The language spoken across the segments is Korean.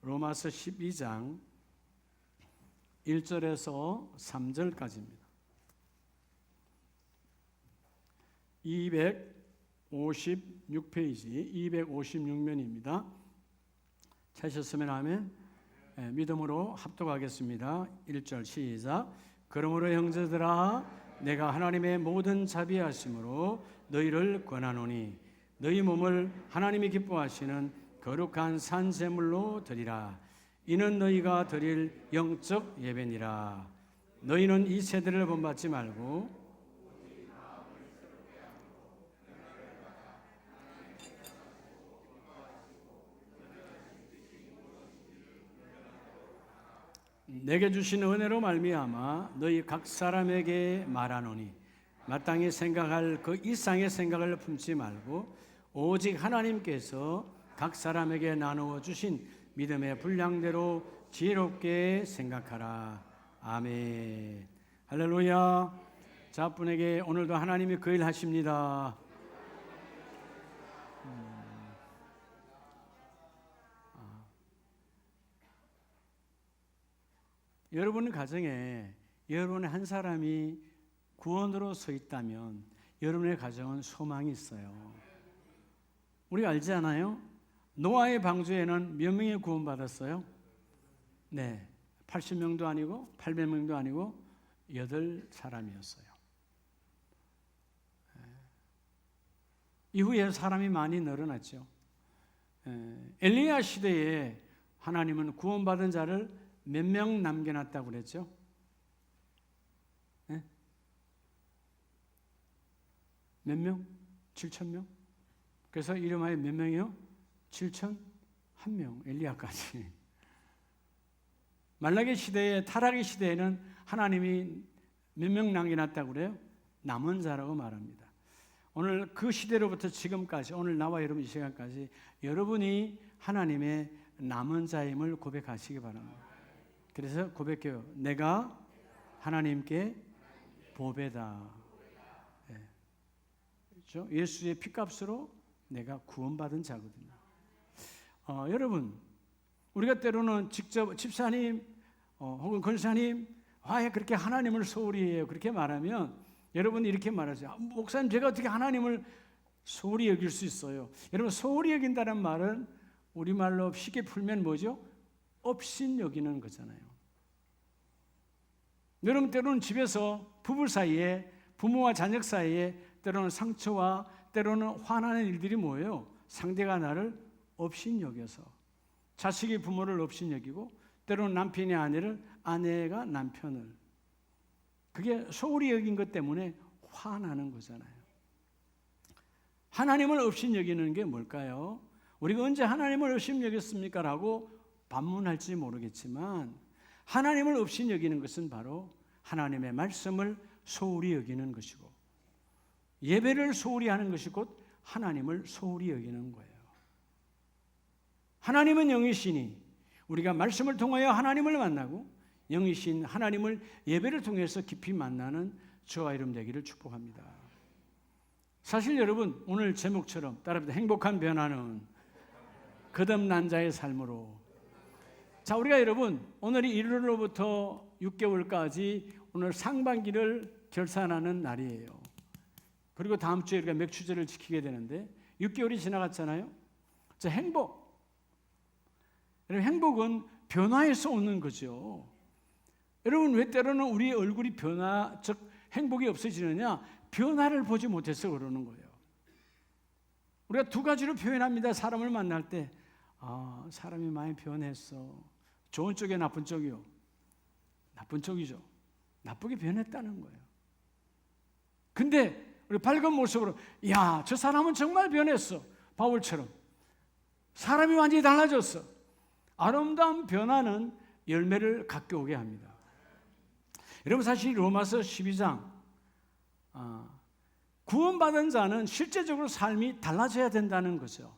로마서 12장 1절에서 3절까지입니다. 256페이지 256면입니다. 찾으셨으면 하면 믿음으로 합독하겠습니다. 1절 시작. 그러므로 형제들아 내가 하나님의 모든 자비하심으로 너희를 권하노니 너희 몸을 하나님이 기뻐하시는 거룩한 산제물로 드리라. 이는 너희가 드릴 영적 예배니라. 너희는 이 세대를 본받지 말고 내게 주신 은혜로 말미암아 너희 각 사람에게 말하노니 마땅히 생각할 그 이상의 생각을 품지 말고 오직 하나님께서 각 사람에게 나누어 주신 믿음의 분량대로 지혜롭게 생각하라. 아멘. 할렐루야. 자, 분에게 오늘도 하나님이 그 일 하십니다. 여러분 가정에 여러분의 한 사람이 구원으로 서 있다면 여러분의 가정은 소망이 있어요. 우리가 알지 않아요? 노아의 방주에는 몇 명이 구원받았어요? 네, 80명도 아니고 800명도 아니고 8사람이었어요. 이후에 사람이 많이 늘어났죠. 엘리야 시대에 하나님은 구원받은 자를 몇 명 남겨놨다고 그랬죠? 네? 몇 명? 7,000명? 그래서 이름하여 몇 명이요? 7,001명, 엘리야까지. 말라기 시대에, 타락의 시대에는 하나님이 몇 명 남겨놨다고 그래요? 남은 자라고 말합니다. 오늘 그 시대로부터 지금까지, 오늘 나와 여러분 이 시간까지 여러분이 하나님의 남은 자임을 고백하시기 바랍니다. 그래서 고백해요. 내가 하나님께 보배다. 네. 그렇죠? 예수의 피값으로 내가 구원받은 자거든요. 여러분, 우리가 때로는 직접 집사님 혹은 권사님 왜 그렇게 하나님을 소홀히 해요? 그렇게 말하면 여러분이 이렇게 말하죠. 목사님, 제가 어떻게 하나님을 소홀히 여길 수 있어요? 여러분, 소홀히 여긴다는 말은 우리말로 쉽게 풀면 뭐죠? 업신 여기는 거잖아요. 여러분, 때로는 집에서 부부 사이에, 부모와 자녀 사이에 때로는 상처와 때로는 화나는 일들이 뭐예요? 상대가 나를 업신 여겨서, 자식이 부모를 업신 여기고 때로는 남편이 아내를, 아내가 남편을, 그게 소홀히 여긴 것 때문에 화나는 거잖아요. 하나님을 업신 여기는 게 뭘까요? 우리가 언제 하나님을 업신 여겼습니까? 라고 반문할지 모르겠지만 하나님을 업신 여기는 것은 바로 하나님의 말씀을 소홀히 여기는 것이고 예배를 소홀히 하는 것이 곧 하나님을 소홀히 여기는 거예요. 하나님은 영이시니 우리가 말씀을 통하여 하나님을 만나고 영이신 하나님을 예배를 통해서 깊이 만나는 저와 여러분 되기를 축복합니다. 사실 여러분, 오늘 제목처럼 따라합니다. 행복한 변화는 거듭난 자의 삶으로. 자, 우리가 여러분 오늘이 1월로부터 6개월까지 오늘 상반기를 결산하는 날이에요. 그리고 다음 주에 우리가 맥주제를 지키게 되는데 6개월이 지나갔잖아요. 자, 행복. 여러분, 행복은 변화에서 오는 거죠. 여러분, 왜 때로는 우리 얼굴이 변화, 즉 행복이 없어지느냐? 변화를 보지 못해서 그러는 거예요. 우리가 두 가지로 표현합니다. 사람을 만날 때 사람이 많이 변했어. 좋은 쪽이요, 나쁜 쪽이요? 나쁜 쪽이죠. 나쁘게 변했다는 거예요. 근데 우리 밝은 모습으로 야, 저 사람은 정말 변했어. 바울처럼 사람이 완전히 달라졌어. 아름다운 변화는 열매를 갖게 오게 합니다. 여러분, 사실 로마서 12장 구원받은 자는 실제적으로 삶이 달라져야 된다는 거죠.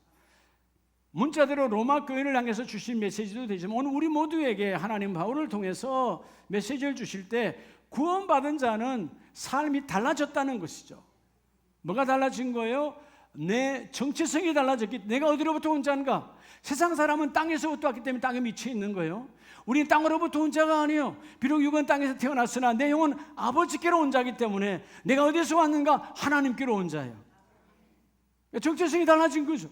문자대로 로마 교회를 향해서 주신 메시지도 되지만 오늘 우리 모두에게 하나님 바울을 통해서 메시지를 주실 때 구원받은 자는 삶이 달라졌다는 것이죠. 뭐가 달라진 거예요? 내 정체성이 달라졌기, 내가 어디로부터 온 자인가? 세상 사람은 땅에서부터 왔기 때문에 땅에 미쳐 있는 거예요. 우리는 땅으로부터 온 자가 아니에요. 비록 육은 땅에서 태어났으나 내 영은 아버지께로 온 자이기 때문에 내가 어디서 왔는가? 하나님께로 온 자예요. 정체성이 달라진 거죠.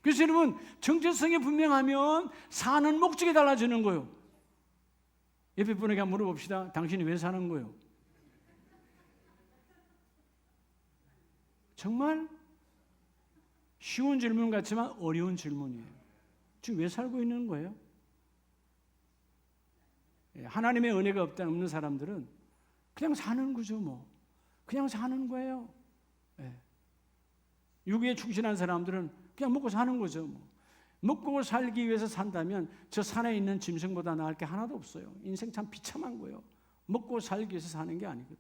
그래서 여러분, 정체성이 분명하면 사는 목적이 달라지는 거예요. 옆에 분에게 한번 물어봅시다. 당신이 왜 사는 거예요? 정말 쉬운 질문 같지만 어려운 질문이에요. 지금 왜 살고 있는 거예요? 하나님의 은혜가 없는 사람들은 그냥 사는 거죠, 뭐. 그냥 사는 거예요. 유기에 충실한 사람들은 그냥 먹고 사는 거죠, 뭐. 먹고 살기 위해서 산다면 저 산에 있는 짐승보다 나을 게 하나도 없어요. 인생 참 비참한 거예요. 먹고 살기 위해서 사는 게 아니거든.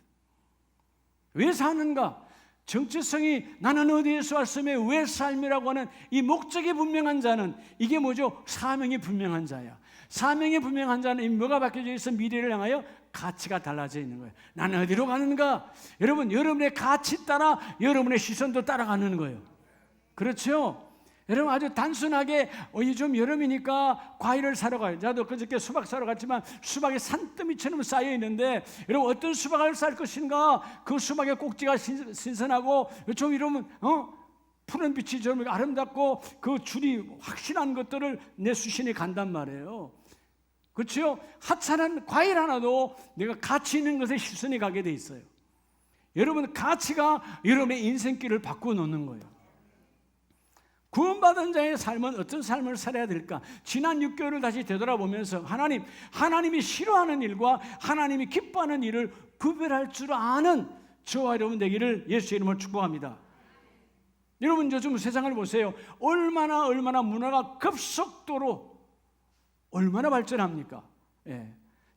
왜 사는가? 정체성이 나는 어디에서 왔으며 왜 삶이라고 하는 이 목적이 분명한 자는, 이게 뭐죠? 사명이 분명한 자야. 사명이 분명한 자는 이 뭐가 바뀌어져 있어? 미래를 향하여 가치가 달라져 있는 거예요. 나는 어디로 가는가? 여러분, 여러분의 가치 따라 여러분의 시선도 따라가는 거예요. 그렇죠? 여러분, 아주 단순하게 요즘 여름이니까 과일을 사러 가요. 저도 그저께 수박 사러 갔지만 수박이 산더미처럼 쌓여 있는데, 여러분, 어떤 수박을 살 것인가? 그 수박의 꼭지가 신선하고 좀 이러면 푸른 빛이 좀 아름답고 그 줄이 확실한 것들을 내 수신이 간단 말이에요. 그렇죠? 하찮은 과일 하나도 내가 가치 있는 것에 시선이 가게 돼 있어요. 여러분, 가치가 여러분의 인생길을 바꾸어 놓는 거예요. 구원받은 자의 삶은 어떤 삶을 살아야 될까? 지난 6개월을 다시 되돌아보면서 하나님이 싫어하는 일과 하나님이 기뻐하는 일을 구별할 줄 아는 저와 여러분 되기를 예수의 이름으로 축복합니다. 여러분, 요즘 세상을 보세요. 얼마나 문화가 급속도로 얼마나 발전합니까?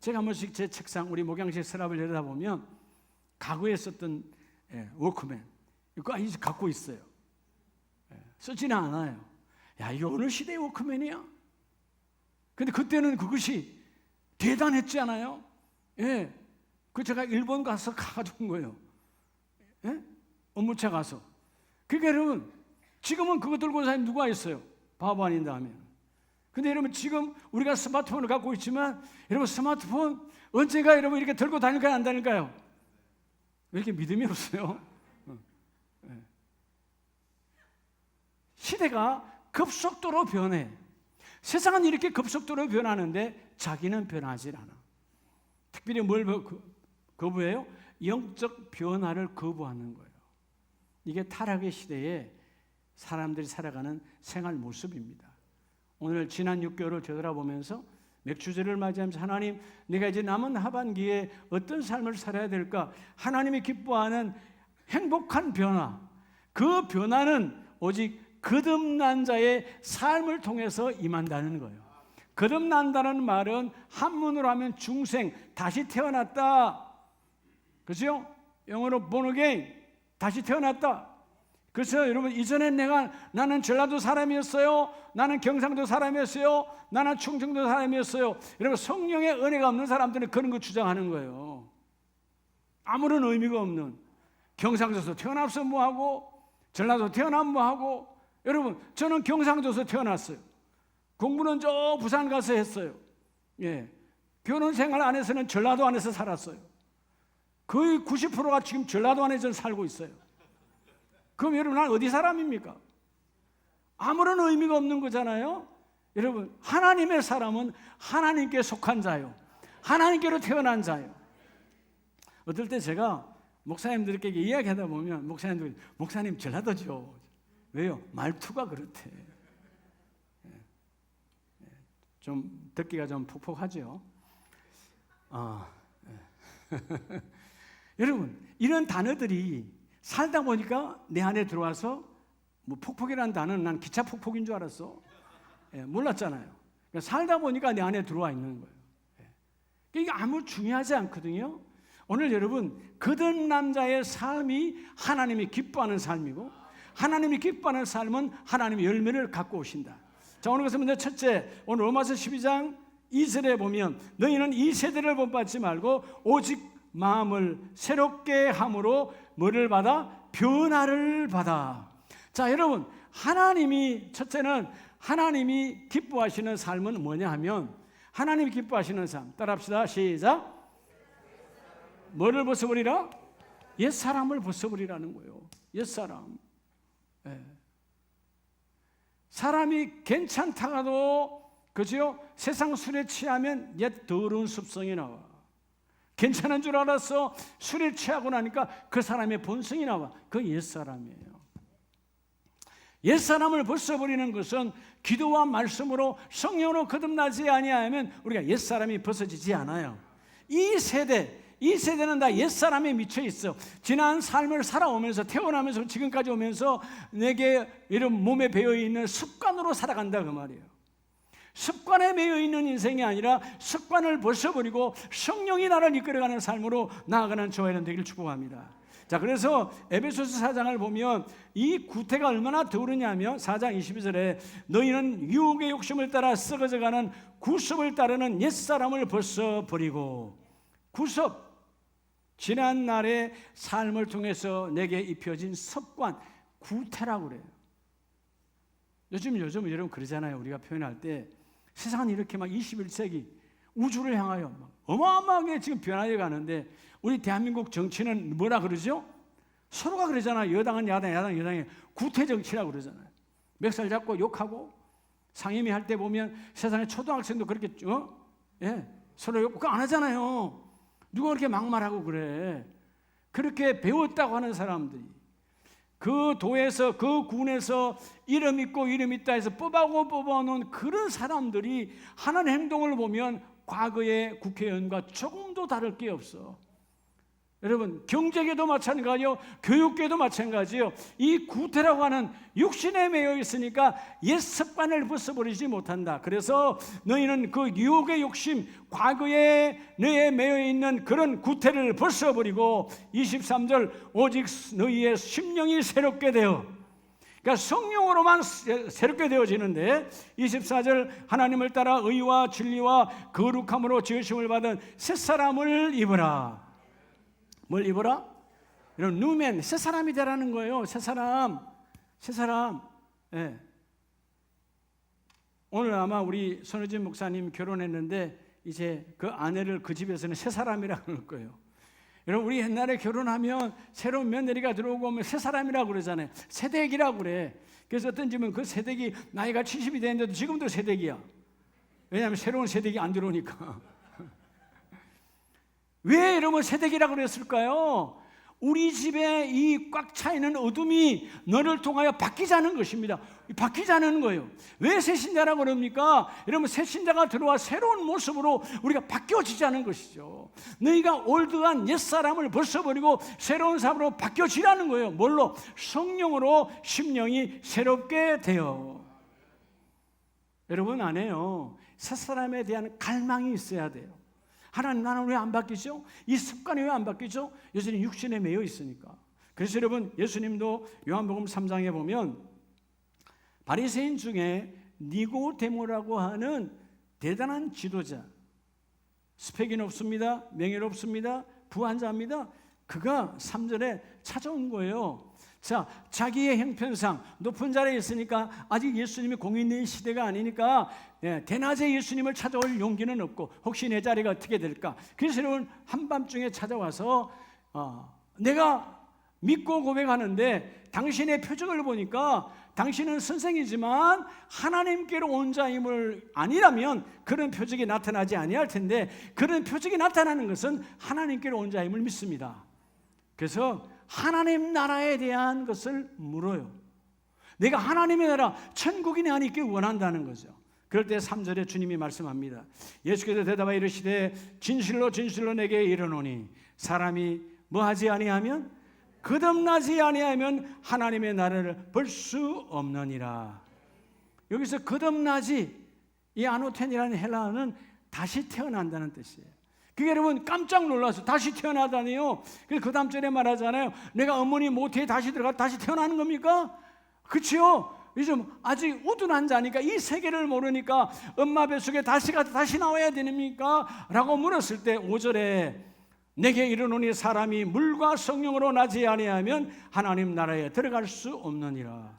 제가 한 번씩 제 책상, 우리 목양실 서랍을 내려다보면 가구에 썼던 워크맨 이거 아직 갖고 있어요. 쓰지는 않아요. 야, 이거 어느 시대의 워크맨이야? 근데 그때는 그것이 대단했지 않아요? 그 제가 일본 가서 가져온 거예요. 업무차 가서. 그러니까 여러분, 지금은 그거 들고 사람이 누가 있어요? 바보 아닌다 하면. 근데 여러분, 지금 우리가 스마트폰을 갖고 있지만, 여러분, 스마트폰 언제가 여러분 이렇게 들고 다닐까요, 안 다닐까요? 왜 이렇게 믿음이 없어요? 시대가 급속도로 변해. 세상은 이렇게 급속도로 변하는데 자기는 변하지 않아. 특별히 뭘 거부해요? 영적 변화를 거부하는 거예요. 이게 타락의 시대에 사람들이 살아가는 생활 모습입니다. 오늘 지난 6개월을 되돌아보면서 맥주제를 맞이하면서, 하나님, 내가 이제 남은 하반기에 어떤 삶을 살아야 될까? 하나님이 기뻐하는 행복한 변화, 그 변화는 오직 거듭난 자의 삶을 통해서 임한다는 거예요. 거듭난다는 말은 한문으로 하면 중생, 다시 태어났다. 그렇죠? 영어로 born again, 다시 태어났다. 그래서 여러분, 이전에 나는 전라도 사람이었어요. 나는 경상도 사람이었어요. 나는 충청도 사람이었어요. 여러분, 성령의 은혜가 없는 사람들은 그런 거 주장하는 거예요. 아무런 의미가 없는, 경상도에서 태어나서 뭐하고, 전라도 태어나면 뭐하고. 여러분, 저는 경상도에서 태어났어요. 공부는 저 부산 가서 했어요. 결혼 생활 안에서는 전라도 안에서 살았어요. 거의 90%가 지금 전라도 안에서 살고 있어요. 그럼 여러분, 난 어디 사람입니까? 아무런 의미가 없는 거잖아요. 여러분, 하나님의 사람은 하나님께 속한 자요, 하나님께로 태어난 자요. 어떨 때 제가 목사님들에게 이야기하다 보면 목사님 전라도죠. 왜요? 말투가 그렇대. 좀 듣기가 좀 퍽퍽하죠. 여러분, 이런 단어들이 살다 보니까 내 안에 들어와서, 뭐 폭폭이라는 단어는 난 기차 폭폭인 줄 알았어. 몰랐잖아요. 그러니까 살다 보니까 내 안에 들어와 있는 거예요. 이게 아무 중요하지 않거든요. 오늘 여러분, 거듭난 자의 삶이 하나님이 기뻐하는 삶이고, 하나님이 기뻐하는 삶은 하나님의 열매를 갖고 오신다. 자, 오늘 그래서 먼저 첫째, 오늘 로마서 12장 2절에 보면, 너희는 이 세대를 본받지 말고 오직 마음을 새롭게 함으로 뭐를 받아? 변화를 받아. 자, 여러분, 첫째는 하나님이 기뻐하시는 삶은 뭐냐 하면, 하나님이 기뻐하시는 삶, 따라합시다. 시작. 뭐를 벗어버리라? 옛사람을 벗어버리라는 거예요. 옛사람. 예. 사람이 괜찮다가도, 그죠? 세상 술에 취하면 옛 더러운 습성이 나와. 괜찮은 줄 알았어. 술에 취하고 나니까 그 사람의 본성이 나와. 그 옛사람이에요. 옛사람을 벗어버리는 것은 기도와 말씀으로 성령으로 거듭나지 아니하면 우리가 옛사람이 벗어지지 않아요. 이 세대는 다 옛사람에 미쳐 있어. 지난 삶을 살아오면서, 태어나면서 지금까지 오면서 내게 이런 몸에 배어있는 습관으로 살아간다 그 말이에요. 습관에 매여 있는 인생이 아니라 습관을 벗어버리고 성령이 나를 이끌어가는 삶으로 나아가는 저와 여러분 되기를 축복합니다. 자, 그래서 에베소서 4장을 보면 이 구태가 얼마나 더 그러냐면 4장 22절에 너희는 유혹의 욕심을 따라 썩어져가는 구습을 따르는 옛사람을 벗어버리고, 구습, 지난날의 삶을 통해서 내게 입혀진 습관, 구태라고 그래요. 요즘 여러분 그러잖아요. 우리가 표현할 때 세상은 이렇게 막 21세기 우주를 향하여 막 어마어마하게 지금 변화해 가는데, 우리 대한민국 정치는 뭐라 그러죠? 서로가 그러잖아요. 여당은 야당, 야당은 여당이 구태 정치라고 그러잖아요. 멱살 잡고 욕하고, 상임위 할 때 보면 세상에 초등학생도 그렇게 서로 욕 그거 안 하잖아요. 누가 그렇게 막말하고 그래? 그렇게 배웠다고 하는 사람들이 그 도에서, 그 군에서 이름 있고 이름 있다 해서 뽑아놓은 그런 사람들이 하는 행동을 보면 과거의 국회의원과 조금도 다를 게 없어. 여러분, 경제계도 마찬가지요, 교육계도 마찬가지요. 이 구태라고 하는 육신에 매여 있으니까 옛 습관을 벗어버리지 못한다. 그래서 너희는 그 유혹의 욕심, 과거에 너희에 매여 있는 그런 구태를 벗어버리고, 23절 오직 너희의 심령이 새롭게 되어, 그러니까 성령으로만 새롭게 되어지는데, 24절 하나님을 따라 의와 진리와 거룩함으로 지으심을 받은 새사람을 입어라. 뭘 입어라? 이런 누맨, 새 사람이 되라는 거예요. 새 사람. 예. 오늘 아마 우리 손호진 목사님 결혼했는데 이제 그 아내를 그 집에서는 새 사람이라고 그럴 거예요. 여러분, 우리 옛날에 결혼하면 새로운 며느리가 들어오고 오면 새 사람이라고 그러잖아요. 새댁이라고 그래. 그래서 어떤 집은 그 새댁이 나이가 70이 되는데도 지금도 새댁이야. 왜냐하면 새로운 새댁이 안 들어오니까. 왜 이러면 새댁이라고 그랬을까요? 우리 집에 이 꽉 차 있는 어둠이 너를 통하여 바뀌자는 것입니다. 바뀌자는 거예요. 왜 새신자라고 그럽니까? 여러분, 새신자가 들어와 새로운 모습으로 우리가 바뀌어지자는 것이죠. 너희가 올드한 옛사람을 벗어버리고 새로운 사람으로 바뀌어지라는 거예요. 뭘로? 성령으로 심령이 새롭게 되어. 여러분 안에요, 새사람에 대한 갈망이 있어야 돼요. 하나님, 나는 왜 안 바뀌죠? 이 습관이 왜 안 바뀌죠? 여전히 육신에 매여 있으니까. 그래서 여러분, 예수님도 요한복음 3장에 보면 바리새인 중에 니고데모라고 하는 대단한 지도자, 스펙이 높습니다, 명예는 없습니다, 부한자입니다. 그가 3절에 찾아온 거예요. 자, 자기의 형편상 높은 자리에 있으니까 아직 예수님이 공이 있는 시대가 아니니까 대낮에 예수님을 찾아올 용기는 없고, 혹시 내 자리가 어떻게 될까? 그래서 여러분, 한밤중에 찾아와서 내가 믿고 고백하는데 당신의 표적을 보니까 당신은 선생이지만 하나님께로 온 자임을 아니라면 그런 표적이 나타나지 아니할 텐데, 그런 표적이 나타나는 것은 하나님께로 온 자임을 믿습니다. 그래서 하나님 나라에 대한 것을 물어요. 내가 하나님의 나라, 천국이 내 안에 있길 원한다는 거죠. 그럴 때 3절에 주님이 말씀합니다. 예수께서 대답하여 이르시되 진실로 진실로 내게 이르노니 사람이 뭐하지 아니하면, 거듭나지 아니하면 하나님의 나라를 볼 수 없느니라. 여기서 거듭나지, 이 아노텐이라는 헬라어는 다시 태어난다는 뜻이에요. 그게 여러분 깜짝 놀라서 다시 태어나다니요. 그래서 그 다음 절에 말하잖아요. 내가 어머니 모태에 다시 들어가 다시 태어나는 겁니까? 그렇죠? 요즘 아직 우둔한 자니까, 이 세계를 모르니까 엄마 뱃속에 다시 나와야 됩니까? 라고 물었을 때 5절에 내게 이르노니 사람이 물과 성령으로 나지 아니하면 하나님 나라에 들어갈 수 없느니라.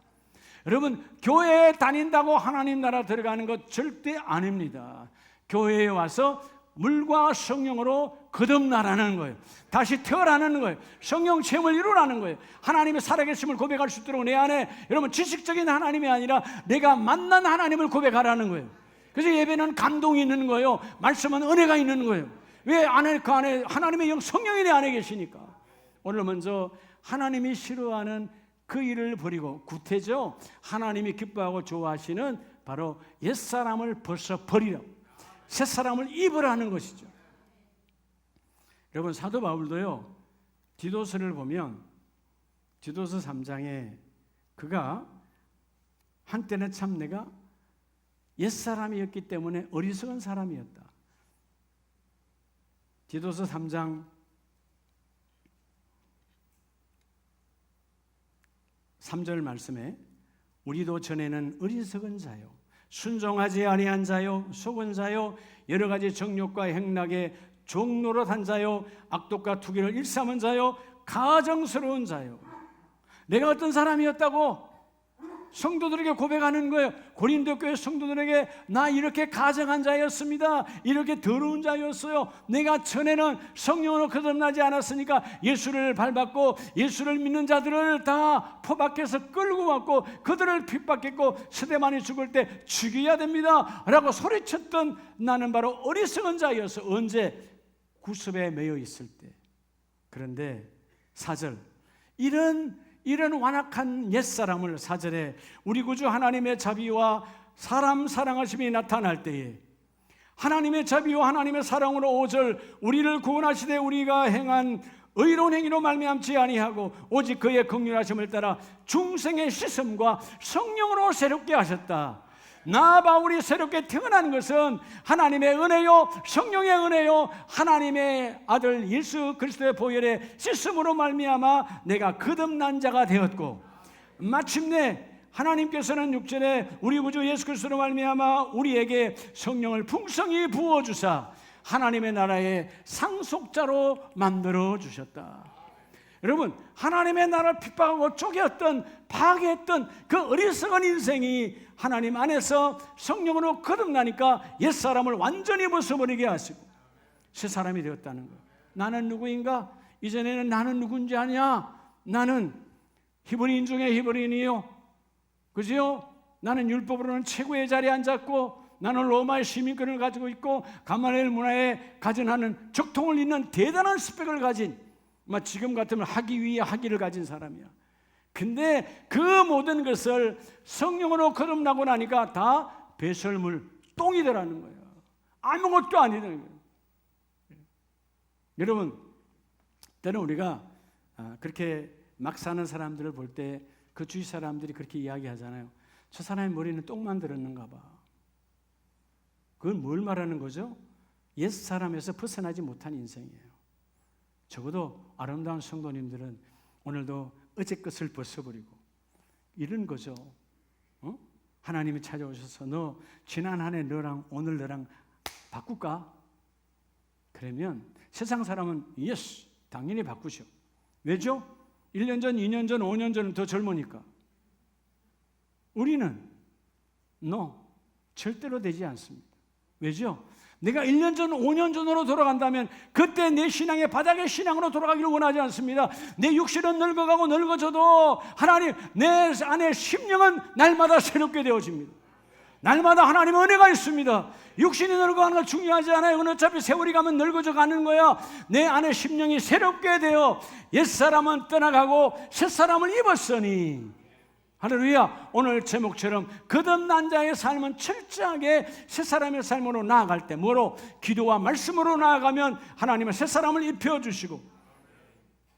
여러분, 교회에 다닌다고 하나님 나라 들어가는 것 절대 아닙니다. 교회에 와서 물과 성령으로 거듭나라는 거예요. 다시 태어나는 거예요. 성령 체험을 이루라는 거예요. 하나님의 살아계심을 고백할 수 있도록 내 안에, 여러분, 지식적인 하나님이 아니라 내가 만난 하나님을 고백하라는 거예요. 그래서 예배는 감동이 있는 거예요. 말씀은 은혜가 있는 거예요. 왜? 그 안에 하나님의 영, 성령이 내 안에 계시니까. 오늘 먼저 하나님이 싫어하는 그 일을 버리고, 구태죠. 하나님이 기뻐하고 좋아하시는 바로 옛사람을 벗어버리라, 새사람을 입으라는 것이죠. 여러분, 사도 바울도요, 디도서를 보면 디도서 3장에 그가 한때는 참 내가 옛사람이었기 때문에 어리석은 사람이었다. 디도서 3장 3절 말씀에 우리도 전에는 어리석은 자요, 순종하지 아니한 자요, 속은 자요, 여러 가지 정욕과 행락에 종노릇한 자요, 악독과 투기를 일삼은 자요, 가정스러운 자요. 내가 어떤 사람이었다고 성도들에게 고백하는 거예요. 고린도 교회 성도들에게 나 이렇게 가정한 자였습니다. 이렇게 더러운 자였어요. 내가 전에는 성령으로 거듭나지 않았으니까 예수를 밟았고 예수를 믿는 자들을 다 포박해서 끌고 왔고 그들을 핍박했고 스데반이 죽을 때 죽여야 됩니다 라고 소리쳤던 나는 바로 어리석은 자였어. 언제? 구습에 매여 있을 때. 그런데 4절, 이런 완악한 옛사람을 4절에 우리 구주 하나님의 자비와 사람 사랑하심이 나타날 때에 하나님의 자비와 하나님의 사랑으로 5절 우리를 구원하시되 우리가 행한 의로운 행위로 말미암지 아니하고 오직 그의 긍휼하심을 따라 중생의 씻음과 성령으로 새롭게 하셨다. 나 바울이 새롭게 태어난 것은 하나님의 은혜요, 성령의 은혜요, 하나님의 아들 예수 그리스도의 보혈의 씻음으로 말미암아 내가 거듭난 자가 되었고, 마침내 하나님께서는 6절에 우리 구주 예수 그리스도로 말미암아 우리에게 성령을 풍성히 부어주사 하나님의 나라의 상속자로 만들어 주셨다. 여러분, 하나님의 나라를 핍박하고 쪼개었던, 파괴했던 그 어리석은 인생이 하나님 안에서 성령으로 거듭나니까 옛사람을 완전히 벗어버리게 하시고 새 사람이 되었다는 거예요. 나는 누구인가? 이전에는 나는 누군지 아냐? 나는 히브리인 중에 히브리인이요, 그죠? 나는 율법으로는 최고의 자리에 앉았고 나는 로마의 시민권을 가지고 있고 가말리엘 문화에 가진하는 적통을 잇는 대단한 스펙을 가진, 지금 같으면 학위 위에 학위를 가진 사람이야. 근데 그 모든 것을 성령으로 거듭나고 나니까 다 배설물, 똥이더라는 거예요. 아무것도 아니더라는 거예요. 여러분, 때는 우리가 그렇게 막 사는 사람들을 볼 때 그 주위 사람들이 그렇게 이야기하잖아요. 저 사람의 머리는 똥만 들었는가 봐. 그건 뭘 말하는 거죠? 옛 사람에서 벗어나지 못한 인생이에요. 적어도 아름다운 성도님들은 오늘도 어제 것을 벗어버리고 이런 거죠. 하나님이 찾아오셔서 너 지난 한 해 너랑 오늘 너랑 바꿀까? 그러면 세상 사람은 예스, 당연히 바꾸셔. 왜죠? 1년 전, 2년 전, 5년 전은 더 젊으니까. 우리는 절대로 되지 않습니다. 왜죠? 내가 1년 전, 5년 전으로 돌아간다면 그때 내 신앙의 바닥의 신앙으로 돌아가기를 원하지 않습니다. 내 육신은 늙어가고 늙어져도 하나님, 내 안에 심령은 날마다 새롭게 되어집니다. 날마다 하나님의 은혜가 있습니다. 육신이 늙어가는 건 중요하지 않아요. 그건 어차피 세월이 가면 늙어져 가는 거야. 내 안에 심령이 새롭게 되어 옛사람은 떠나가고 새사람을 입었으니, 할렐루야. 오늘 제목처럼 거듭난 자의 삶은 철저하게 새사람의 삶으로 나아갈 때 뭐로? 기도와 말씀으로 나아가면 하나님은 새사람을 입혀주시고,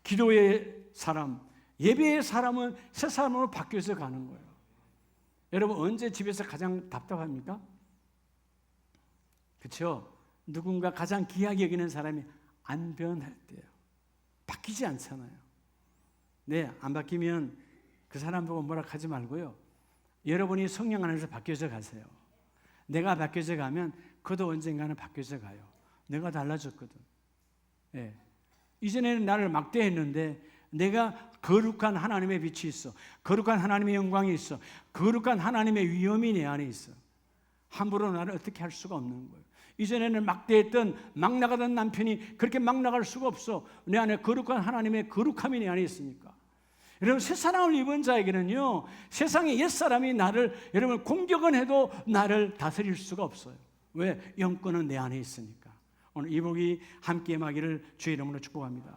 기도의 사람, 예배의 사람은 새사람으로 바뀌어서 가는 거예요. 여러분, 언제 집에서 가장 답답합니까? 그렇죠? 누군가 가장 귀하게 여기는 사람이 안 변할 때요. 바뀌지 않잖아요. 네, 안 바뀌면 그 사람 보고 뭐라 하지 말고요. 여러분이 성령 안에서 바뀌어져 가세요. 내가 바뀌어져 가면 그도 언젠가는 바뀌어져 가요. 내가 달라졌거든. 네. 이전에는 나를 막대했는데 내가 거룩한 하나님의 빛이 있어. 거룩한 하나님의 영광이 있어. 거룩한 하나님의 위엄이 내 안에 있어. 함부로 나를 어떻게 할 수가 없는 거예요. 이전에는 막대했던 막 나가던 남편이 그렇게 막 나갈 수가 없어. 내 안에 거룩한 하나님의 거룩함이 내 안에 있으니까. 여러분, 새사랑을 입은 자에게는요, 세상의 옛사람이 나를, 여러분, 공격은 해도 나를 다스릴 수가 없어요. 왜? 영권은 내 안에 있으니까. 오늘 이 복이 함께 임하기를 주의 이름으로 축복합니다.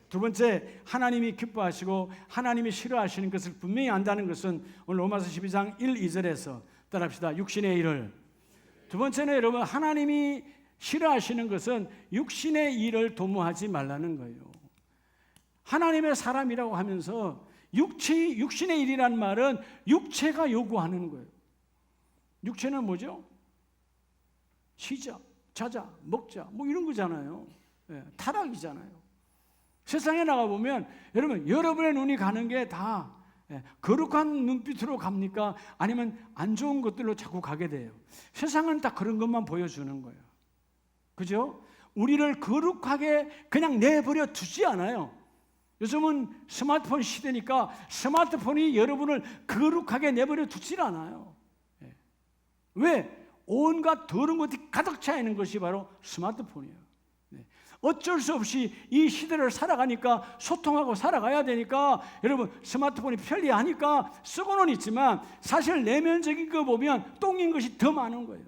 두 번째, 하나님이 기뻐하시고 하나님이 싫어하시는 것을 분명히 안다는 것은 오늘 로마서 12장 1, 2절에서 따라합시다. 육신의 일을. 두 번째는 여러분, 하나님이 싫어하시는 것은 육신의 일을 도모하지 말라는 거예요. 하나님의 사람이라고 하면서 육신의 일이란 말은 육체가 요구하는 거예요. 육체는 뭐죠? 쉬자, 자자, 먹자, 뭐 이런 거잖아요. 타락이잖아요. 세상에 나가보면 여러분의 눈이 가는 게 다 거룩한 눈빛으로 갑니까? 아니면 안 좋은 것들로 자꾸 가게 돼요. 세상은 다 그런 것만 보여주는 거예요. 그죠? 우리를 거룩하게 그냥 내버려 두지 않아요. 요즘은 스마트폰 시대니까 스마트폰이 여러분을 거룩하게 내버려 두질 않아요. 왜? 온갖 더러운 것이 가득 차 있는 것이 바로 스마트폰이에요. 어쩔 수 없이 이 시대를 살아가니까, 소통하고 살아가야 되니까 여러분 스마트폰이 편리하니까 쓰고는 있지만 사실 내면적인 거 보면 똥인 것이 더 많은 거예요.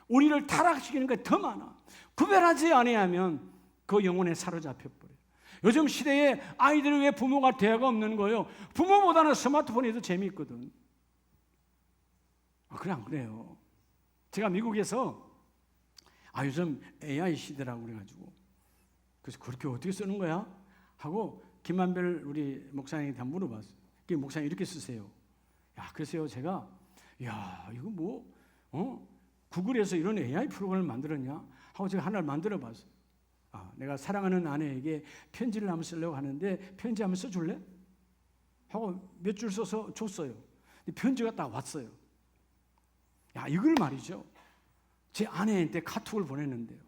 우리를 타락시키는 게 더 많아. 구별하지 아니하면 그 영혼에 사로잡혀 버려요. 요즘 시대에 아이들이 왜 부모가 대화가 없는 거예요? 부모보다는 스마트폰이 더 재미있거든. 그래 안 그래요? 제가 미국에서 요즘 AI 시대라고 그래가지고 그래서 그렇게 어떻게 쓰는 거야? 하고 김만별 우리 목사님한테 물어봤어요. 목사님 이렇게 쓰세요. 그래서요 제가 이거 뭐 구글에서 이런 AI 프로그램을 만들었냐? 하고 제가 하나를 만들어 봤어요. 내가 사랑하는 아내에게 편지를 한번 쓰려고 하는데 편지 한번 써줄래? 하고 몇 줄 써서 줬어요. 근데 편지가 딱 왔어요. 이걸 말이죠. 제 아내한테 카톡을 보냈는데요.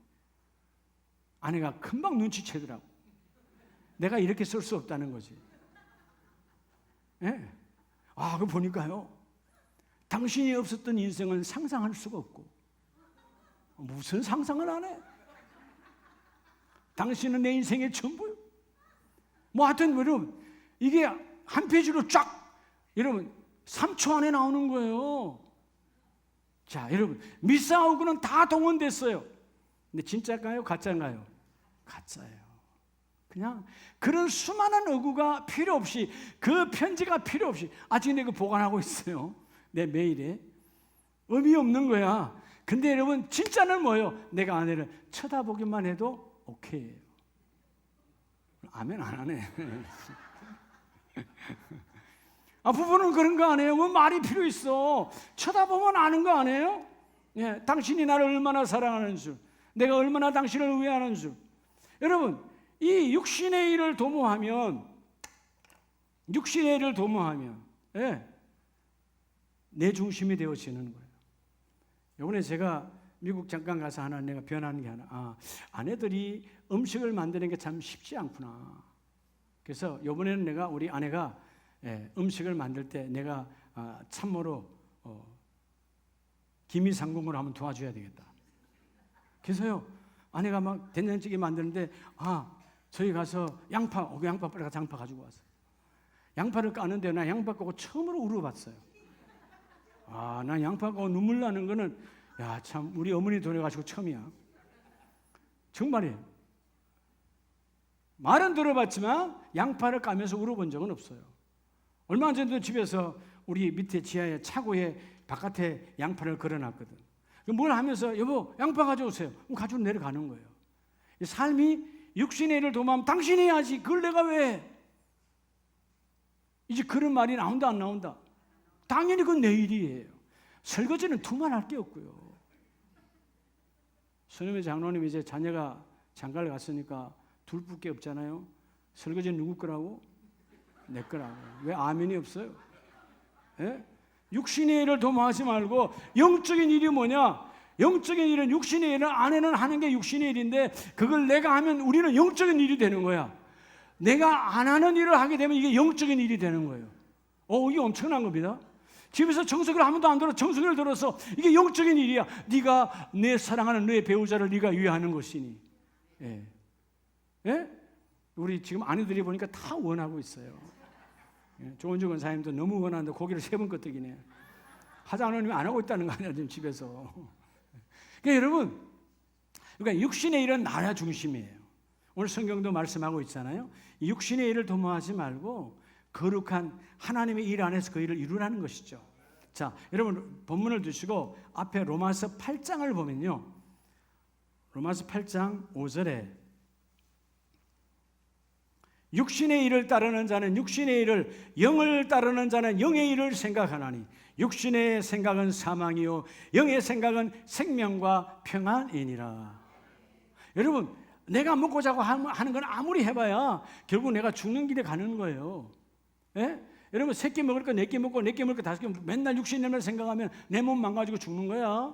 아내가 금방 눈치채더라고. 내가 이렇게 쓸 수 없다는 거지. 그거 보니까요. 당신이 없었던 인생은 상상할 수가 없고. 무슨 상상을 안 해? 당신은 내 인생의 전부요. 하여튼 여러분, 이게 한 페이지로 쫙 여러분 3초 안에 나오는 거예요. 자, 여러분, 미사오그는 다 동원됐어요. 근데 진짜일까요? 가짜인가요? 가짜예요. 그냥 그런 수많은 어구가 필요 없이, 그 편지가 필요 없이, 아직 내가 보관하고 있어요. 내 메일에. 의미 없는 거야. 근데 여러분, 진짜는 뭐예요? 내가 아내를 쳐다보기만 해도 오케이예요. 아멘 안 하네. 부부는 그런 거 아니에요? 뭐 말이 필요 있어. 쳐다보면 아는 거 아니에요? 당신이 나를 얼마나 사랑하는 줄, 내가 얼마나 당신을 의해하는 줄. 여러분, 이 육신의 일을 도모하면 내 중심이 되어지는 거예요. 이번에 제가 미국 잠깐 가서 내가 변하는 게 하나, 아내들이 음식을 만드는 게 참 쉽지 않구나. 그래서 이번에는 우리 아내가 음식을 만들 때 내가 참모로 기미상궁으로 한번 도와줘야 되겠다. 그래서요, 아내가 막 된장찌개 만드는데 저희 가서 양파 빨리 가서 양파 가지고 왔어요. 양파를 까는데 나 양파 까고 처음으로 울어봤어요. 난 양파 까고 눈물 나는 거는 참 우리 어머니 돌아가시고 처음이야. 정말이에요. 말은 들어봤지만 양파를 까면서 울어본 적은 없어요. 얼마 전에도 집에서 우리 밑에 지하에 차고에 바깥에 양파를 걸어놨거든. 뭘 하면서 여보 양파 가져오세요. 그럼 가지고 내려가는 거예요. 삶이 육신의 일을 도모하면 당신이 해야지. 그걸 내가 왜? 이제 그런 말이 나온다 안 나온다? 당연히 그건 내 일이에요. 설거지는 두말할 게 없고요. 선임의 장로님 이제 자녀가 장가를 갔으니까 둘밖에 없잖아요. 설거지는 누구 거라고? 내 거라고. 왜 아멘이 없어요? 육신의 일을 도모하지 말고 영적인 일이 뭐냐? 영적인 일은, 육신의 일은 아내는 하는 게 육신의 일인데 그걸 내가 하면 우리는 영적인 일이 되는 거야. 내가 안 하는 일을 하게 되면 이게 영적인 일이 되는 거예요. 이게 엄청난 겁니다. 집에서 정수기를 아무도 안 들어 정수기를 들어서 이게 영적인 일이야. 네가 내 사랑하는 너의 배우자를 네가 위하는 것이니. 예. 예? 우리 지금 아내들이 보니까 다 원하고 있어요. 예. 조은주 권사님도 너무 원하는데 고개를 3번 끄덕이네. 하자노님이 안 하고 있다는 거 아니야 지금 집에서. 그러니까 여러분, 그러니까 육신의 일은 나라 중심이에요. 오늘 성경도 말씀하고 있잖아요. 육신의 일을 도모하지 말고 거룩한 하나님의 일 안에서 그 일을 이루라는 것이죠. 자, 여러분 본문을 두시고 앞에 로마서 8장을 보면요. 로마서 8장 5절에 육신의 일을 따르는 자는 육신의 일을, 영을 따르는 자는 영의 일을 생각하나니 육신의 생각은 사망이요 영의 생각은 생명과 평안이니라. 여러분, 내가 먹고 자고 하는 건 아무리 해봐야 결국 내가 죽는 길에 가는 거예요. 예? 여러분, 3끼 먹을 거 4끼 먹고 4끼 먹을 거 5끼 맨날 육신을 생각하면 내 몸 망가지고 죽는 거야.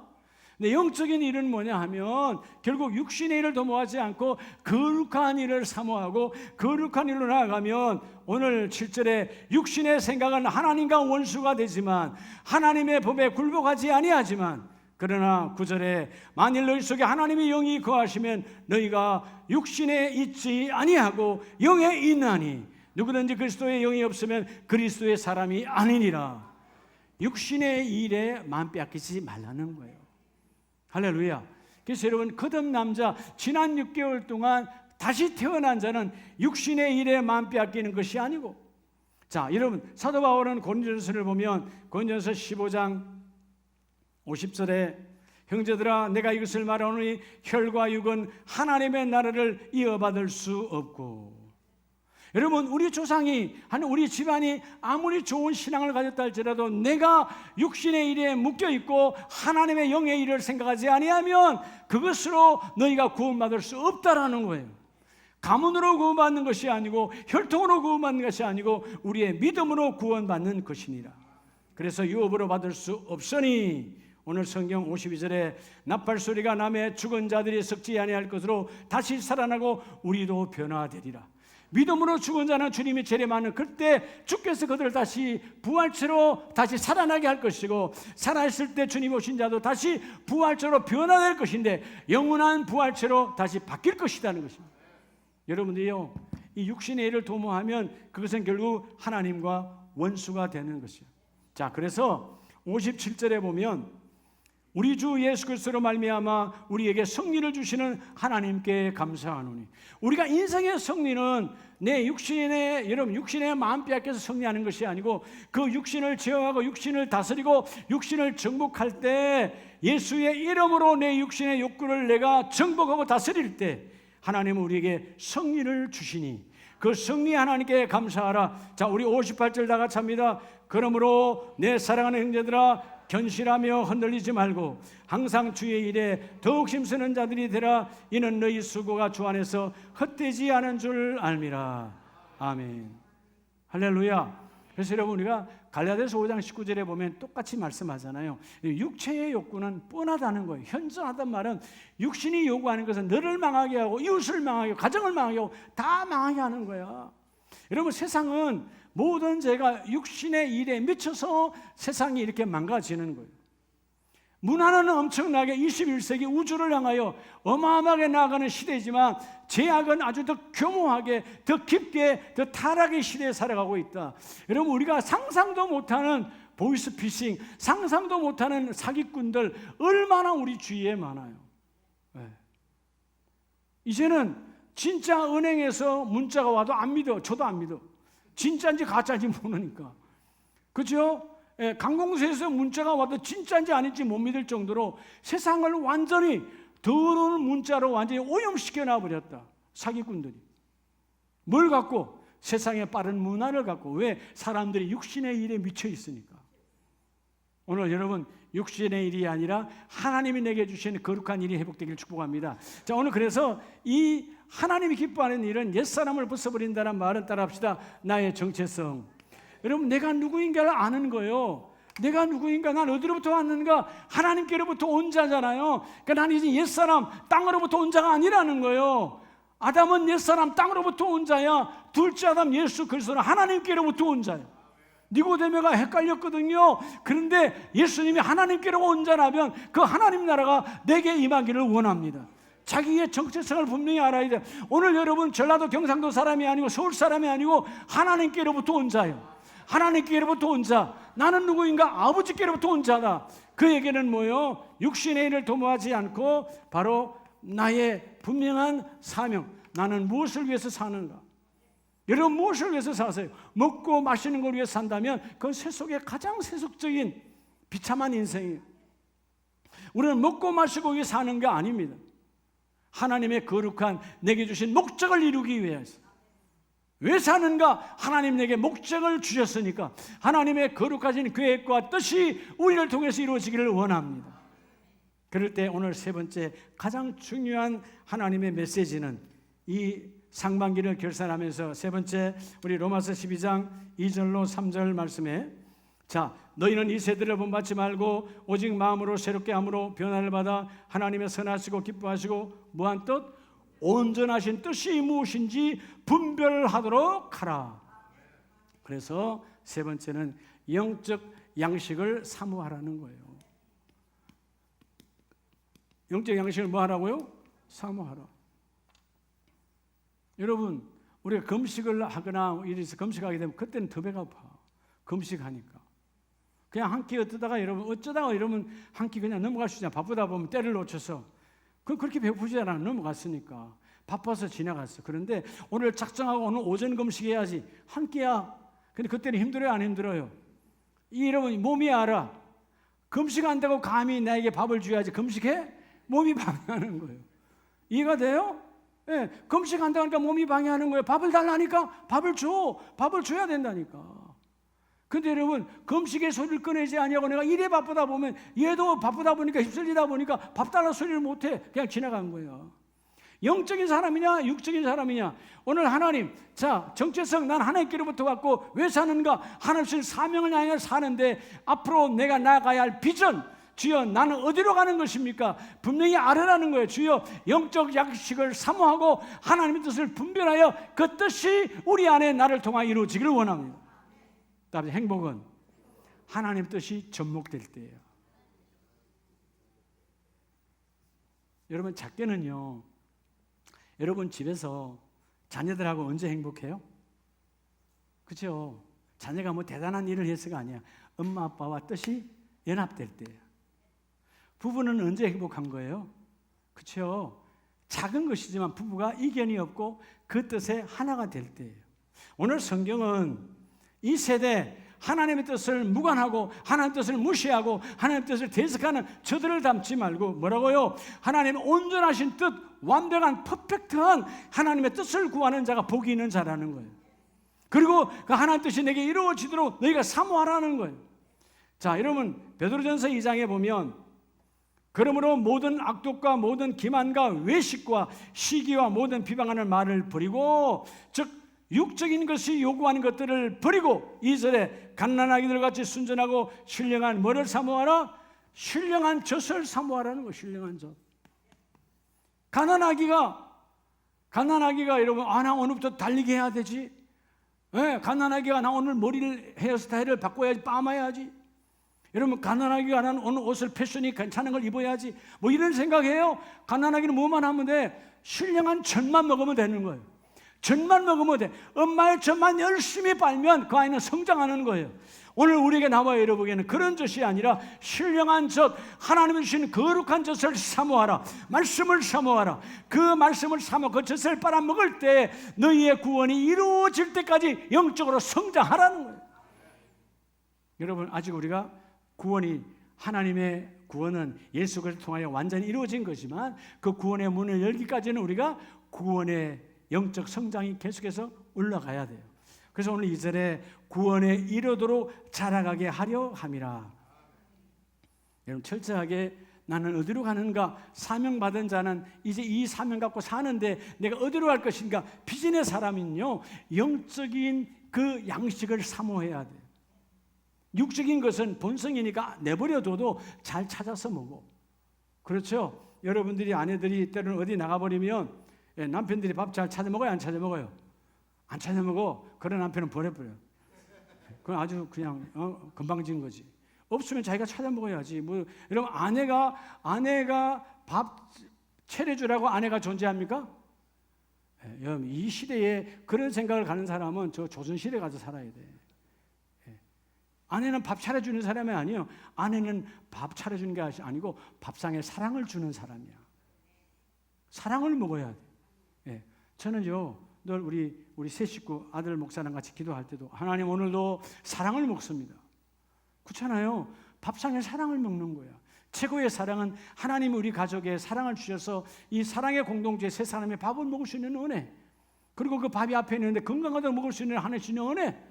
근데 영적인 일은 뭐냐 하면 결국 육신의 일을 도모하지 않고 거룩한 일을 사모하고 거룩한 일로 나아가면 오늘 7절에 육신의 생각은 하나님과 원수가 되지만 하나님의 법에 굴복하지 아니하지만 그러나 9절에 만일 너희 속에 하나님의 영이 거하시면 너희가 육신에 있지 아니하고 영에 있나니 누구든지 그리스도의 영이 없으면 그리스도의 사람이 아니니라. 육신의 일에 마음 빼앗기지 말라는 거예요. 할렐루야. 그래서 여러분, 거듭 남자 지난 6개월 동안 다시 태어난 자는 육신의 일에 마음 빼앗기는 것이 아니고, 자, 여러분, 사도 바울은 고린도전서를 보면 고린도전서 15장 50절에 형제들아 내가 이것을 말하노니 혈과 육은 하나님의 나라를 이어받을 수 없고. 여러분, 우리 조상이 우리 집안이 아무리 좋은 신앙을 가졌다 할지라도 내가 육신의 일에 묶여있고 하나님의 영의 일을 생각하지 아니하면 그것으로 너희가 구원받을 수 없다라는 거예요. 가문으로 구원받는 것이 아니고 혈통으로 구원받는 것이 아니고 우리의 믿음으로 구원받는 것이니라. 그래서 유업으로 받을 수 없으니 오늘 성경 52절에 나팔소리가 나매 죽은 자들이 썩지 아니할 것으로 다시 살아나고 우리도 변화되리라. 믿음으로 죽은 자는 주님이 재림하는 그때 주께서 그들을 다시 부활체로 다시 살아나게 할 것이고 살아있을 때 주님 오신 자도 다시 부활체로 변화될 것인데 영원한 부활체로 다시 바뀔 것이라는 것입니다. 여러분들이요, 이 육신의 일을 도모하면 그것은 결국 하나님과 원수가 되는 것이에요. 자, 그래서 57절에 보면 우리 주 예수 그리스도로 말미암아 우리에게 승리를 주시는 하나님께 감사하노니. 우리가 인생의 승리는 내 육신의 마음 빼앗겨서 승리하는 것이 아니고 그 육신을 제어하고 육신을 다스리고 육신을 정복할 때 예수의 이름으로 내 육신의 욕구를 내가 정복하고 다스릴 때 하나님은 우리에게 승리를 주시니 그 승리 하나님께 감사하라. 자, 우리 58절 다 같이 합니다. 그러므로 내 사랑하는 형제들아 견실하며 흔들리지 말고 항상 주의 일에 더욱 힘쓰는 자들이 되라. 이는 너희 수고가 주 안에서 헛되지 않은 줄 알미라. 아멘. 할렐루야. 그래서 여러분, 우리가 갈라디아서 5장 19절에 보면 똑같이 말씀하잖아요. 육체의 욕구는 뻔하다는 거예요. 현저하단 말은 육신이 요구하는 것은 너를 망하게 하고 이웃을 망하게 하고 가정을 망하게 하고 다 망하게 하는 거야. 여러분, 세상은 모든 죄가 육신의 일에 미쳐서 세상이 이렇게 망가지는 거예요. 문화는 엄청나게 21세기 우주를 향하여 어마어마하게 나아가는 시대이지만 죄악은 아주 더 교모하게, 더 깊게, 더 타락의 시대에 살아가고 있다. 여러분, 우리가 상상도 못하는 보이스피싱, 상상도 못하는 사기꾼들 얼마나 우리 주위에 많아요. 네. 이제는 진짜 은행에서 문자가 와도 안 믿어. 저도 안 믿어. 진짜인지 가짜인지 모르니까. 그죠? 예, 관공서에서 문자가 와도 진짜인지 아닌지 못 믿을 정도로 세상을 완전히 더러운 문자로 완전히 오염시켜 놔버렸다. 사기꾼들이. 뭘 갖고? 세상의 빠른 문화를 갖고. 왜? 사람들이 육신의 일에 미쳐 있으니까. 오늘 여러분, 육신의 일이 아니라 하나님이 내게 주신 거룩한 일이 회복되기를 축복합니다. 자, 오늘 그래서 이 하나님이 기뻐하는 일은 옛사람을 벗어버린다는 말은 따라합시다. 나의 정체성. 여러분, 내가 누구인가를 아는 거예요. 내가 누구인가, 난 어디로부터 왔는가, 하나님께로부터 온 자잖아요. 그러니까 나는 이제 옛사람, 땅으로부터 온 자가 아니라는 거예요. 아담은 옛사람 땅으로부터 온 자야. 둘째 아담 예수 그리스도는 하나님께로부터 온 자야. 니고데모가 헷갈렸거든요. 그런데 예수님이 하나님께로 온 자라면 그 하나님 나라가 내게 임하기를 원합니다. 자기의 정체성을 분명히 알아야 돼요. 오늘 여러분 전라도 경상도 사람이 아니고 서울 사람이 아니고 하나님께로부터 온 자예요. 하나님께로부터 온 자. 나는 누구인가? 아버지께로부터 온 자다. 그에게는 뭐요? 육신의 일을 도모하지 않고 바로 나의 분명한 사명. 나는 무엇을 위해서 사는가? 여러분 무엇을 위해서 사세요? 먹고 마시는 걸 위해서 산다면 그건 세속의 가장 세속적인 비참한 인생이에요. 우리는 먹고 마시고 위해 사는 게 아닙니다. 하나님의 거룩한 내게 주신 목적을 이루기 위해서. 왜 사는가? 하나님 내게 목적을 주셨으니까 하나님의 거룩하신 계획과 뜻이 우리를 통해서 이루어지기를 원합니다. 그럴 때 오늘 세 번째 가장 중요한 하나님의 메시지는 이 상반기를 결산하면서 세 번째 우리 로마서 12장 2절로 3절 말씀에 자 너희는 이 세대를 본받지 말고 오직 마음으로 새롭게 함으로 변화를 받아 하나님의 선하시고 기뻐하시고 무한 뜻 온전하신 뜻이 무엇인지 분별하도록 하라. 그래서 세 번째는 영적 양식을 사모하라는 거예요. 영적 양식을 뭐 하라고요? 사모하라. 여러분 우리가 금식을 하거나 이래서 금식하게 되면 그때는 더 배가 아파. 금식하니까 그냥 한 끼 어쩌다가 여러분 한 끼 그냥 넘어갈 수 있잖아. 바쁘다 보면 때를 놓쳐서 그렇게 배고프지 않아. 넘어갔으니까 바빠서 지나갔어. 그런데 오늘 작정하고 오늘 오전 금식해야지. 한 끼야. 근데 그때는 힘들어요 안 힘들어요? 여러분 몸이 알아. 금식한다고 감히 나에게 밥을 줘야지 금식해? 몸이 방해하는 거예요. 이해가 돼요? 예, 금식한다고 하니까 몸이 방해하는 거예요. 밥을 달라니까 밥을 줘. 밥을 줘야 된다니까. 근데 여러분 금식의 소리를 꺼내지 아니하고 내가 일에 바쁘다 보면 얘도 바쁘다 보니까 휩쓸리다 보니까 밥 달라 소리를 못해. 그냥 지나간 거예요. 영적인 사람이냐 육적인 사람이냐. 오늘 하나님 자 정체성 난 하나님께로부터 왔고 왜 사는가? 하나님 사명을 향해 사는데 앞으로 내가 나아가야 할 비전 주여 나는 어디로 가는 것입니까? 분명히 알으라는 거예요. 주여 영적 양식을 사모하고 하나님의 뜻을 분별하여 그 뜻이 우리 안에 나를 통하여 이루어지기를 원합니다. 다음에 행복은 하나님 뜻이 접목될 때예요. 여러분 작게는요. 여러분 집에서 자녀들하고 언제 행복해요? 그렇죠? 자녀가 뭐 대단한 일을 해서가 아니야. 엄마 아빠와 뜻이 연합될 때예요. 부부는 언제 행복한 거예요? 그렇죠? 작은 것이지만 부부가 이견이 없고 그 뜻에 하나가 될 때예요. 오늘 성경은 이 세대 하나님의 뜻을 무관하고 하나님의 뜻을 무시하고 하나님의 뜻을 대적하는 저들을 담지 말고 뭐라고요? 하나님의 온전하신 뜻, 완벽한 퍼펙트한 하나님의 뜻을 구하는 자가 복이 있는 자라는 거예요. 그리고 그 하나님의 뜻이 내게 이루어지도록 너희가 사모하라는 거예요. 자, 여러분 베드로전서 2장에 보면 그러므로 모든 악독과 모든 기만과 외식과 시기와 모든 비방하는 말을 버리고 즉 육적인 것이 요구하는 것들을 버리고 2절에 갓난아기들 같이 순전하고 신령한 뭐를 사모하라? 신령한 젖을 사모하라는 거. 신령한 젖. 갓난아기가 여러분 나 오늘부터 달리기 해야 되지. 네, 갓난아기가 나 오늘 머리를 헤어스타일을 바꿔야지. 빠마야지. 여러분 갓난아기가 나는 오늘 옷을 패션이 괜찮은 걸 입어야지. 뭐 이런 생각해요. 갓난아기는 뭐만 하면 돼? 신령한 젖만 먹으면 되는 거예요. 젖만 먹으면 돼. 엄마의 젖만 열심히 빨면 그 아이는 성장하는 거예요. 오늘 우리에게 나와 여러분에게는 그런 젖이 아니라 신령한 젖, 하나님이 주신 거룩한 젖을 사모하라. 말씀을 사모하라. 그 말씀을 사모 그 젖을 빨아먹을 때 너희의 구원이 이루어질 때까지 영적으로 성장하라는 거예요. 여러분 아직 우리가 구원이 하나님의 구원은 예수 그리스도를 통하여 완전히 이루어진 거지만 그 구원의 문을 열기까지는 우리가 구원의 영적 성장이 계속해서 올라가야 돼요. 그래서 오늘 2절에 구원에 이르도록 자라가게 하려 함이라. 여러분 철저하게 나는 어디로 가는가? 사명받은 자는 이제 이 사명 갖고 사는데 내가 어디로 갈 것인가? 비전의 사람은요 영적인 그 양식을 사모해야 돼요. 육적인 것은 본성이니까 내버려둬도 잘 찾아서 먹어. 그렇죠? 여러분들이 아내들이 때로는 어디 나가버리면 남편들이 밥 잘 찾아 먹어요, 안 찾아 먹어요? 안 찾아 먹어. 그런 남편은 버려버려요. 그건 아주 그냥 건방진 거지. 없으면 자기가 찾아 먹어야지. 뭐 여러분, 아내가 밥 차려주라고 아내가 존재합니까? 여러분, 이 시대에 그런 생각을 가는 사람은 저 조선시대에 가서 살아야 돼. 아내는 밥 차려주는 사람이 아니에요. 아내는 밥 차려주는 게 아니고 밥상에 사랑을 주는 사람이야. 사랑을 먹어야 돼. 저는요, 늘 우리 세 식구 아들 목사랑 같이 기도할 때도 하나님 오늘도 사랑을 먹습니다. 그렇잖아요. 밥상에 사랑을 먹는 거야. 최고의 사랑은 하나님이 우리 가족에 사랑을 주셔서 이 사랑의 공동체 세 사람이 밥을 먹을 수 있는 은혜, 그리고 그 밥이 앞에 있는데 건강하게 먹을 수 있는 하나님 주시는 은혜,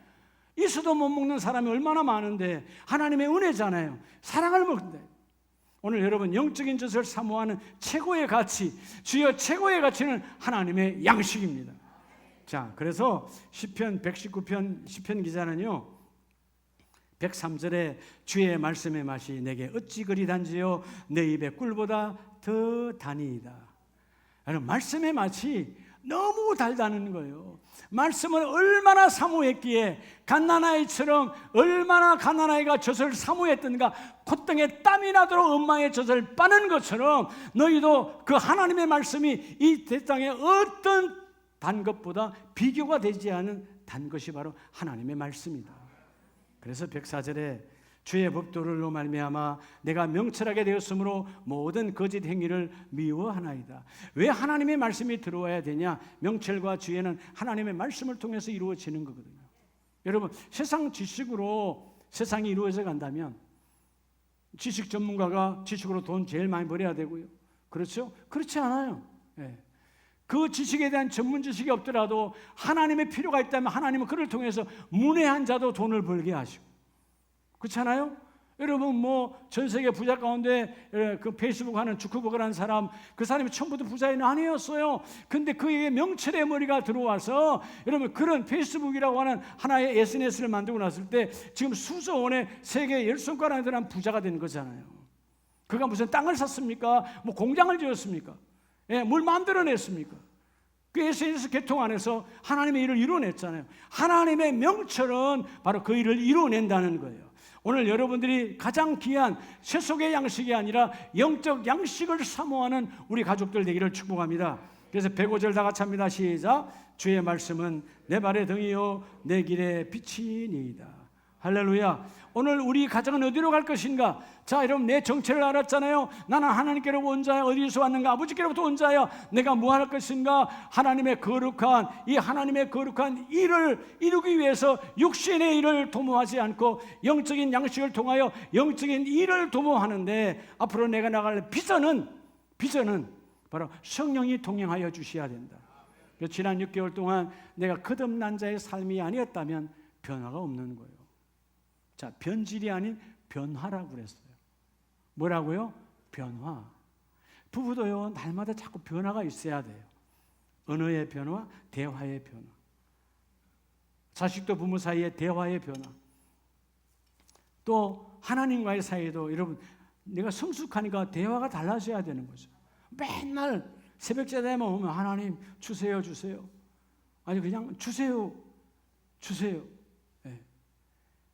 있어도 못 먹는 사람이 얼마나 많은데 하나님의 은혜잖아요. 사랑을 먹는다. 오늘 여러분, 영적인 것을 사모하는 최고의 가치, 주여 최고의 가치는 하나님의 양식입니다. 자, 그래서 시편 119편 시편 기자는요 103절에 주의 말씀의 맛이 내게 어찌 그리 단지요 내 입에 꿀보다 더 다니이다. 여러분, 말씀의 맛이 너무 달다는 거예요. 말씀을 얼마나 사모했기에 갓난아이처럼, 얼마나 갓난아이가 젖을 사모했던가, 콧등에 땀이 나도록 엄마의 젖을 빠는 것처럼 너희도 그 하나님의 말씀이 이 세상에 어떤 단 것보다 비교가 되지 않은 단 것이 바로 하나님의 말씀이다. 그래서 104절에 주의 법도를로 말미암아 내가 명철하게 되었으므로 모든 거짓 행위를 미워하나이다. 왜 하나님의 말씀이 들어와야 되냐? 명철과 지혜는 하나님의 말씀을 통해서 이루어지는 거거든요. 여러분, 세상 지식으로 세상이 이루어져 간다면 지식 전문가가 지식으로 돈 제일 많이 벌어야 되고요. 그렇죠? 그렇지 않아요. 그 지식에 대한 전문 지식이 없더라도 하나님의 필요가 있다면 하나님은 그를 통해서 문외한 자도 돈을 벌게 하시고, 그렇잖아요? 여러분, 뭐 전 세계 부자 가운데 그 페이스북 하는 주커버그라는 사람, 그 사람이 처음부터 부자는 아니었어요. 근데 그에게 명철의 머리가 들어와서, 여러분, 그런 페이스북이라고 하는 하나의 SNS를 만들고 났을 때 지금 수조 원의 세계 10손가락에 들어간 부자가 된 거잖아요. 그가 무슨 땅을 샀습니까? 뭐 공장을 지었습니까? 뭘 만들어냈습니까? 그 SNS 계통 안에서 하나님의 일을 이루어냈잖아요. 하나님의 명철은 바로 그 일을 이루어낸다는 거예요. 오늘 여러분들이 가장 귀한 세속의 양식이 아니라 영적 양식을 사모하는 우리 가족들 되기를 축복합니다. 그래서 105절 다 같이 합니다. 시작. 주의 말씀은 내 발의 등이요 내 길의 빛이니이다. 할렐루야. 오늘 우리 가정은 어디로 갈 것인가? 자, 여러분, 내 정체를 알았잖아요. 나는 하나님께로부터 온 자야. 어디서 왔는가? 아버지께로부터 온 자야. 내가 뭐 할 것인가? 하나님의 거룩한 일을 이루기 위해서 육신의 일을 도모하지 않고 영적인 양식을 통하여 영적인 일을 도모하는데, 앞으로 내가 나갈 비전은 바로 성령이 동행하여 주셔야 된다. 지난 6개월 동안 내가 거듭난 자의 삶이 아니었다면 변화가 없는 거예요. 자, 변질이 아닌 변화라고 그랬어요. 뭐라고요? 변화. 부부도요, 날마다 자꾸 변화가 있어야 돼요. 언어의 변화, 대화의 변화. 자식도 부모 사이의 대화의 변화. 또 하나님과의 사이도, 여러분, 내가 성숙하니까 대화가 달라져야 되는 거죠. 맨날 새벽제대만 오면 하나님 주세요. 아니, 그냥 주세요.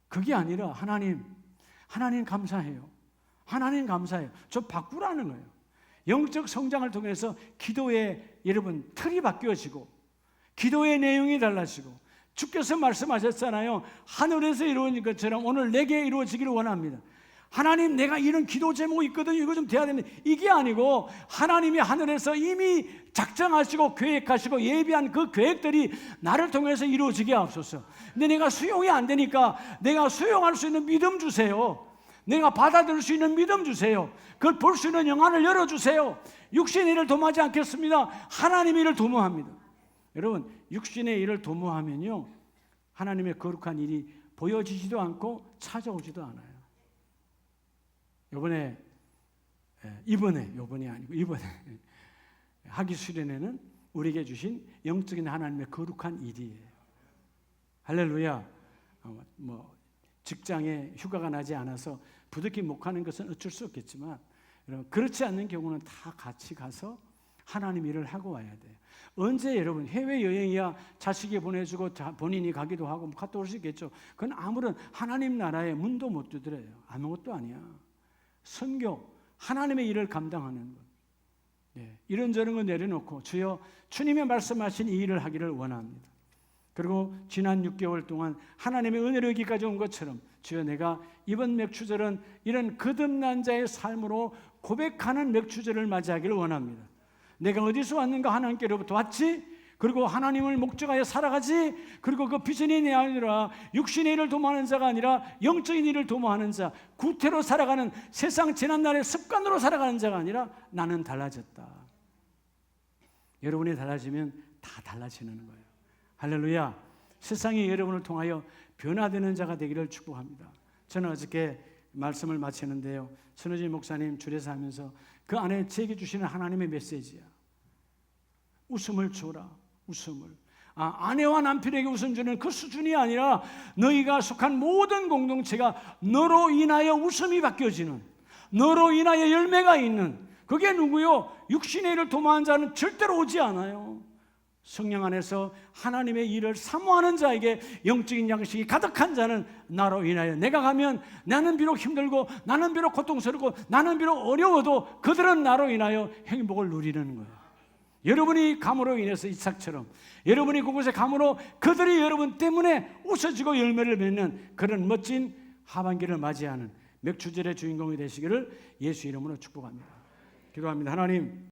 그게 아니라 하나님 감사해요. 하나님 감사해요. 좀 바꾸라는 거예요. 영적 성장을 통해서 기도의, 여러분, 틀이 바뀌어지고 기도의 내용이 달라지고, 주께서 말씀하셨잖아요. 하늘에서 이루어진 것처럼 오늘 내게 이루어지기를 원합니다. 하나님, 내가 이런 기도 제목이 있거든요. 이거 좀 돼야 되는데, 이게 아니고 하나님이 하늘에서 이미 작정하시고 계획하시고 예비한 그 계획들이 나를 통해서 이루어지게 하옵소서. 근데 내가 수용이 안 되니까 내가 수용할 수 있는 믿음 주세요. 내가 받아들일 수 있는 믿음 주세요. 그걸 볼 수 있는 영안을 열어주세요. 육신의 일을 도모하지 않겠습니다. 하나님의 일을 도모합니다. 여러분, 육신의 일을 도모하면요, 하나님의 거룩한 일이 보여지지도 않고 찾아오지도 않아요. 이번에 하기 수련회는 우리에게 주신 영적인 하나님의 거룩한 일이에요. 할렐루야. 뭐 직장에 휴가가 나지 않아서 부득이 못 가는 것은 어쩔 수 없겠지만, 여러분, 그렇지 않는 경우는 다 같이 가서 하나님 일을 하고 와야 돼요. 언제 여러분 해외여행이야 자식이 보내주고 본인이 가기도 하고 갔다 올 수 있겠죠. 그건 아무런 하나님 나라에 문도 못 두드려요. 아무것도 아니야. 선교, 하나님의 일을 감당하는 것. 예, 이런저런 거 내려놓고 주여 주님의 말씀하신 이 일을 하기를 원합니다. 그리고 지난 6개월 동안 하나님의 은혜로 여기까지 온 것처럼 주여 내가 이번 맥주절은 이런 거듭난 자의 삶으로 고백하는 맥주절을 맞이하기를 원합니다. 내가 어디서 왔는가 하나님께로부터 왔지? 그리고 하나님을 목적하여 살아가지? 그리고 그 비전이 내 아니라 육신의 일을 도모하는 자가 아니라 영적인 일을 도모하는 자, 구태로 살아가는 세상 지난날의 습관으로 살아가는 자가 아니라 나는 달라졌다. 여러분이 달라지면 다 달라지는 거예요. 할렐루야. 세상이 여러분을 통하여 변화되는 자가 되기를 축복합니다. 저는 어저께 말씀을 마치는데요, 선우진 목사님 주례사 하면서 그 안에 제게 주시는 하나님의 메시지야. 웃음을 주라. 웃음을. 아내와 남편에게 웃음 주는 그 수준이 아니라 너희가 속한 모든 공동체가 너로 인하여 웃음이 바뀌어지는, 너로 인하여 열매가 있는, 그게 누구요? 육신의 일을 도모하는 자는 절대로 오지 않아요. 성령 안에서 하나님의 일을 사모하는 자에게 영적인 양식이 가득한 자는 나로 인하여, 내가 가면 나는 비록 힘들고 나는 비록 고통스럽고 나는 비록 어려워도 그들은 나로 인하여 행복을 누리는 거예요. 여러분이 감으로 인해서 이삭처럼 여러분이 그곳에 감으로 그들이 여러분 때문에 웃어지고 열매를 맺는 그런 멋진 하반기를 맞이하는 맥주절의 주인공이 되시기를 예수 이름으로 축복합니다. 기도합니다. 하나님,